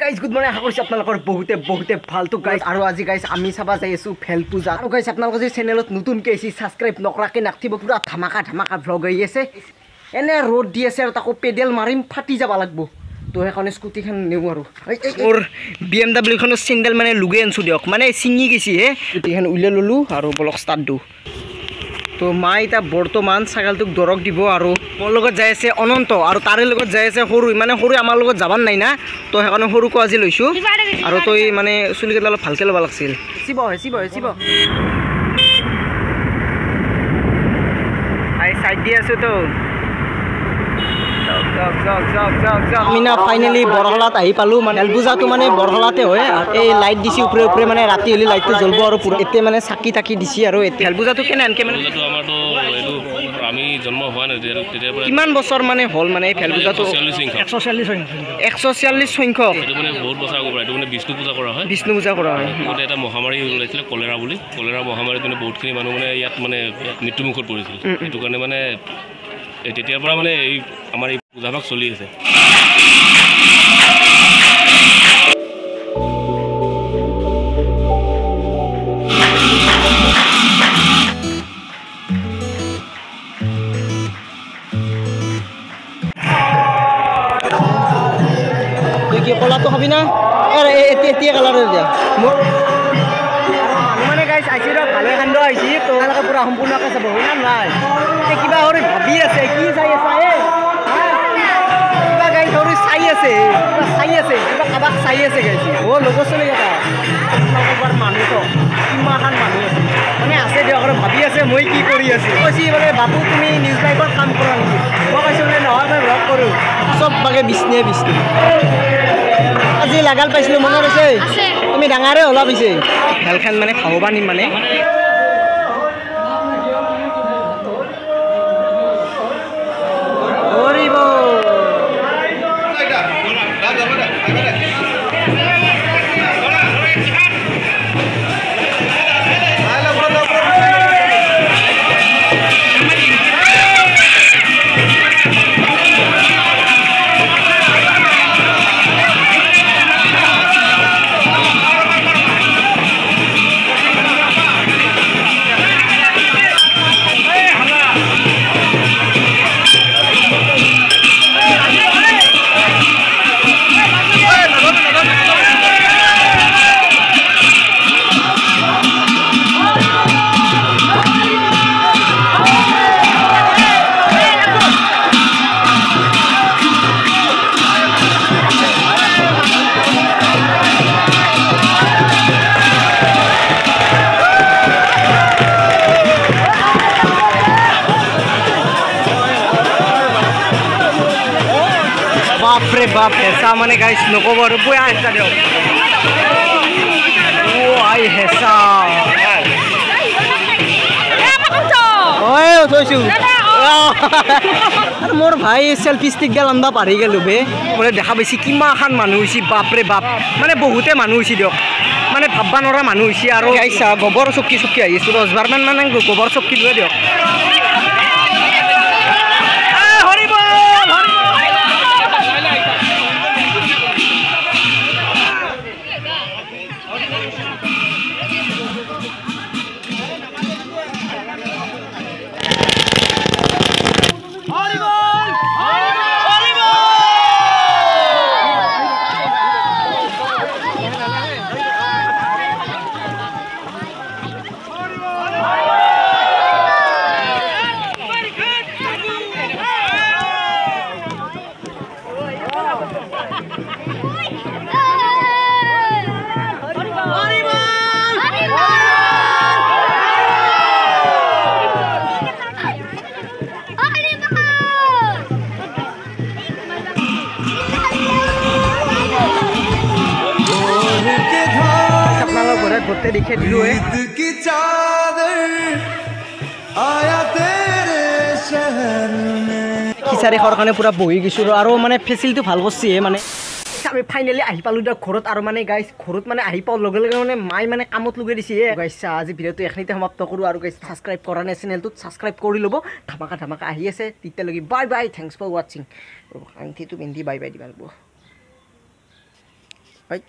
guys good morning আশা কৰিছোঁ আপোনালোকৰ বহুতে ভালটো গাইজ আৰু আজি গাইজ আমি চাবা যাই আছোঁ ভেল পূজা আৰু গাইজ আপোনালোকৰ যদি চেনেলত নতুনকৈ আহিছে ছাবস্ক্ৰাইব নকৰাকৈ নাথাকিব পুৰা ধামাকা ভ্লগ আহি আছে এনে ৰ'দ দি আছে আৰু তাকো পেডেল মাৰিম ফাটি যাব লাগিব তো সেইকাৰণে স্কুটিখন নিওঁ আৰু মোৰ BMW খনৰ চেণ্ডেল মানে লুগে আনিছোঁ দিয়ক মানে ছিঙি গৈছে হে স্কুটিখন উলিয়াই ল'লোঁ আৰু বলক ষ্টাৰ্ট দিওঁ তো মা এতিয়া বৰ্তমান ছাগালটোক দৰক দিব আৰু মোৰ লগত যাই আছে অনন্ত আৰু তাৰে লগত যাই আছে সৰু মানে সৰু আমাৰ লগত যাবান নাই না তো সেইকাৰণে সৰুকো আজি লৈছোঁ আৰু তই মানে চুলিকেইটা অলপ ভালকৈ ল'ব লাগিছিল হেচিব চাইড দি আছোঁ তো আমি না ফাইনেলি বৰহলাত আহি পালোঁ মানে ভেল পূজাটো মানে বৰহলাতে হয় এই লাইট দিছে উপৰে মানে ৰাতি হ'লে লাইটটো জ্বলিব আৰু পুৰা এতিয়া মানে চাকি তাকি দিছে আৰু ভেল পূজাটো কেনে আনকে মানে আমি জন্ম হোৱা নাই তেতিয়াৰ পৰা কিমান বছৰ মানে হ'ল মানে ভেল পূজাটো 146 সংখ্যক এইটো মানে বহুত বছৰ আগৰ পৰা এইটো মানে বিষ্ণু পূজা কৰা হয় গোটেই এটা মহামাৰী ওলাইছিলে কলেৰা বুলি কলেৰা মহামাৰীত মানে বহুতখিনি মানুহ মানে ইয়াত মানে মৃত্যুমুখত পৰিছিল সেইটো কাৰণে মানে তেতিয়াৰ পৰা মানে এই আমাৰ এই পূজাভাগ চলি আছে কি কলাটো খাবি না এতিয়া কালাৰৰ দিয়া মোৰ মানে গাইছ আহিছে ৰ ভালে কাণ্ড আহিছে তো এনেকৈ পূৰা সম্পূৰ্ণকৈ চাব হয় না নাই কিবা সৰু ভাবি আছে কি চাই আছে কিবা গাইছ সৰু চাই আছে কিবা কাৰোবাক চাই আছে গাইছে লগৰ চলি এটা আপোনালোকৰ মানুহটো কিমান মানুহ আছে মানে আছে দিয়ক আৰু ভাবি আছে মই কি কৰি আছোঁ কৈছে মানে বাবু তুমি নিউজ লাইভত কাম কৰা নেকি মই কৈছোঁ বোলে নহয় মই ব্লগ কৰোঁ চব বাগে বিষ্ণু আজি লাগাল পাইছিলোঁ মনত আছে তুমি ডাঙৰে হ'লা পিছে ভেলখন মানে খাব পানিম মানে বাপৰে বাপ হেঁচা মানে গাইছ নক'ব আৰু বয়া হেঁচা দিয়ক আই হেঁচা থৈছোঁ আৰু মোৰ ভাই চেল্ফি ষ্টিক গাল আনবা পাহৰি গ'লোঁ বে মানে দেখা পাইছে কিমান মানুহ হৈছে বাপৰে বাপ মানে বহুতে মানুহ হৈছে দিয়ক মানে ভাববা নোৱাৰা মানুহ হৈছে আৰু গাইছা গোবৰ চকী আহি আছোঁ 10 বাৰমান মানে গোবৰ চকী লৈ দিয়ক ঘৰতে দেখে দিলোঁ খিচাৰি খোৱাৰ কাৰণে পূৰা বহি গৈছোঁ আৰু মানে ফেচিলিটি ভাল কৰিছে মানে আমি ফাইনেলি আহি পালোঁ দিয়ক ঘৰত আৰু মানে গাইছ ঘৰত মানে আহি পাওঁ লগে লগে মানে মাই মানে কামত লগাই দিছে গাইছ আজি ভিডিঅ'টো এখিনিতে সমাপ্ত কৰোঁ আৰু গাইছ ছাবস্ক্ৰাইব কৰা নাই চেনেলটোত ছাবস্ক্ৰাইব কৰি ল'ব ধামাকা আহি আছে তেতিয়ালৈকে বাই থেংকছ ফৰ ৱাচিং আংঠিটো পিন্ধি বাই দিবা লাগিব হয়